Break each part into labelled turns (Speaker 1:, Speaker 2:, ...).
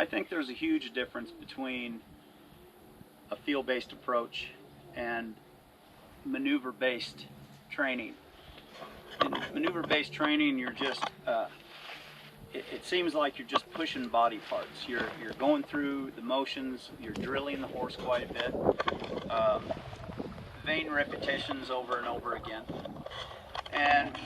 Speaker 1: I think there's a huge difference between a field-based approach and maneuver-based training. In maneuver-based training, you're just it seems like you're just pushing body parts. You're going through the motions. You're drilling the horse quite a bit, vain repetitions over and over again. And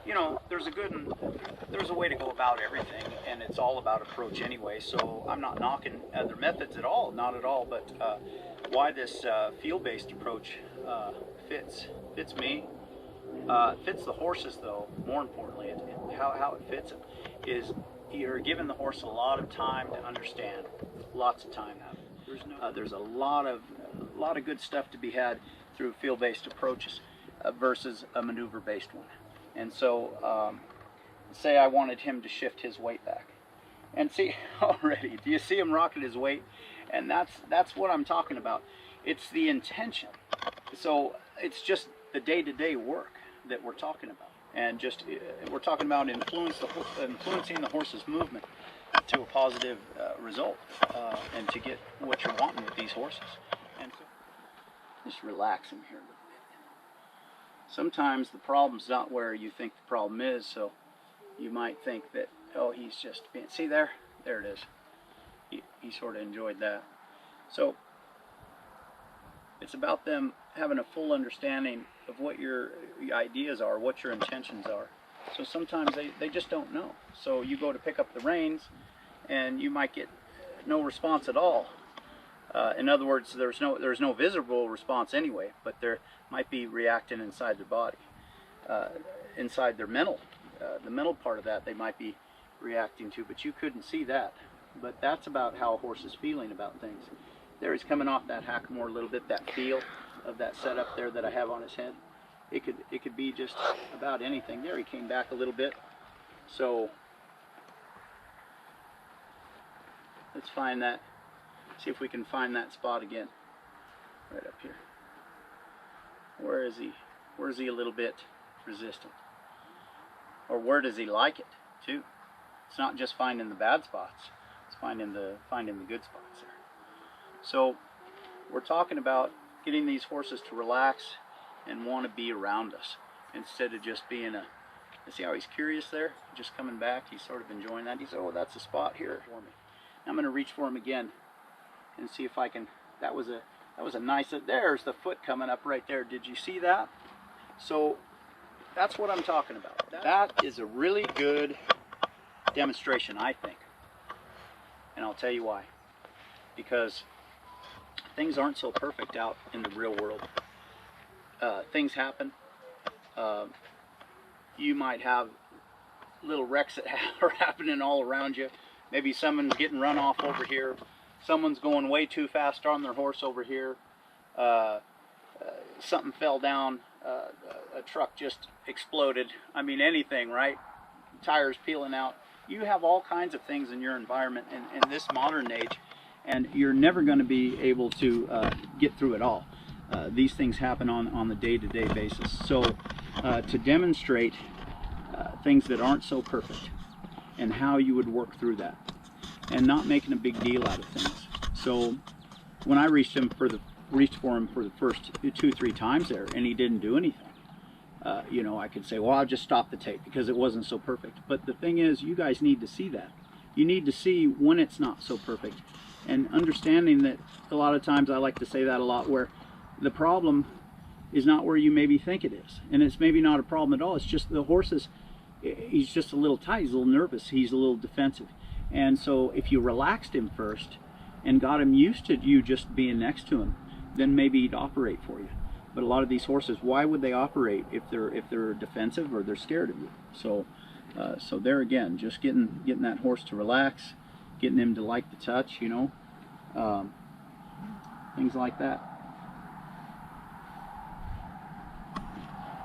Speaker 1: you know, there's a way to go about everything, and it's all about approach anyway. So I'm not knocking other methods at all, not at all. But why this field-based approach fits me, fits the horses though. More importantly, how it fits them is you're giving the horse a lot of time to understand, lots of time. There's a lot of good stuff to be had through field-based approaches versus a maneuver-based one. And so, say I wanted him to shift his weight back, and see already, do you see him rocking his weight? And that's what I'm talking about. It's the intention. So it's just the day-to-day work that we're talking about, and just we're talking about influencing the horse's movement to a positive result, and to get what you're wanting with these horses. And so, just relax him here a little bit. Sometimes the problem's not where you think the problem is, so you might think that, oh, he's just being, see there it is. He sort of enjoyed that. So it's about them having a full understanding of what your ideas are, what your intentions are. So sometimes they just don't know. So you go to pick up the reins and you might get no response at all. In other words, there's no visible response anyway, but there might be reacting inside their body, inside their mental, the mental part of that they might be reacting to, but you couldn't see that. But that's about how a horse is feeling about things. There he's coming off that hackamore a little bit, that feel of that setup there that I have on his head. It could be just about anything. There he came back a little bit. So let's find that. See if we can find that spot again. Right up here. Where is he? Where is he a little bit resistant? Or where does he like it too? It's not just finding the bad spots. It's finding the good spots there. So we're talking about getting these horses to relax and want to be around us instead of just being a. See how he's curious there? Just coming back. He's sort of enjoying that. He's, oh, that's a spot here for me. I'm going to reach for him again and see if I can. That was a nice. There's the foot coming up right there. Did you see that? So that's what I'm talking about. That is a really good demonstration, I think. And I'll tell you why. Because things aren't so perfect out in the real world. Things happen. You might have little wrecks that are happening all around you. Maybe someone's getting run off over here. Someone's going way too fast on their horse over here. Something fell down. A truck just exploded. I mean, anything, right? Tires peeling out. You have all kinds of things in your environment in this modern age, and you're never going to be able to get through it all. These things happen on the day-to-day basis. So to demonstrate things that aren't so perfect and how you would work through that and not making a big deal out of things. So when I reached for him for the first 2-3 times there and he didn't do anything, you know, I could say, well, I'll just stop the tape because it wasn't so perfect. But the thing is, you guys need to see that. You need to see when it's not so perfect, and understanding that a lot of times, I like to say that a lot, where the problem is not where you maybe think it is, and it's maybe not a problem at all. It's just the horse he's just a little tight, he's a little nervous, he's a little defensive. And so if you relaxed him first and got him used to you just being next to him, then maybe he'd operate for you. But a lot of these horses, why would they operate if they're defensive or they're scared of you? So so there again, just getting that horse to relax, getting him to like the touch, you know, things like that.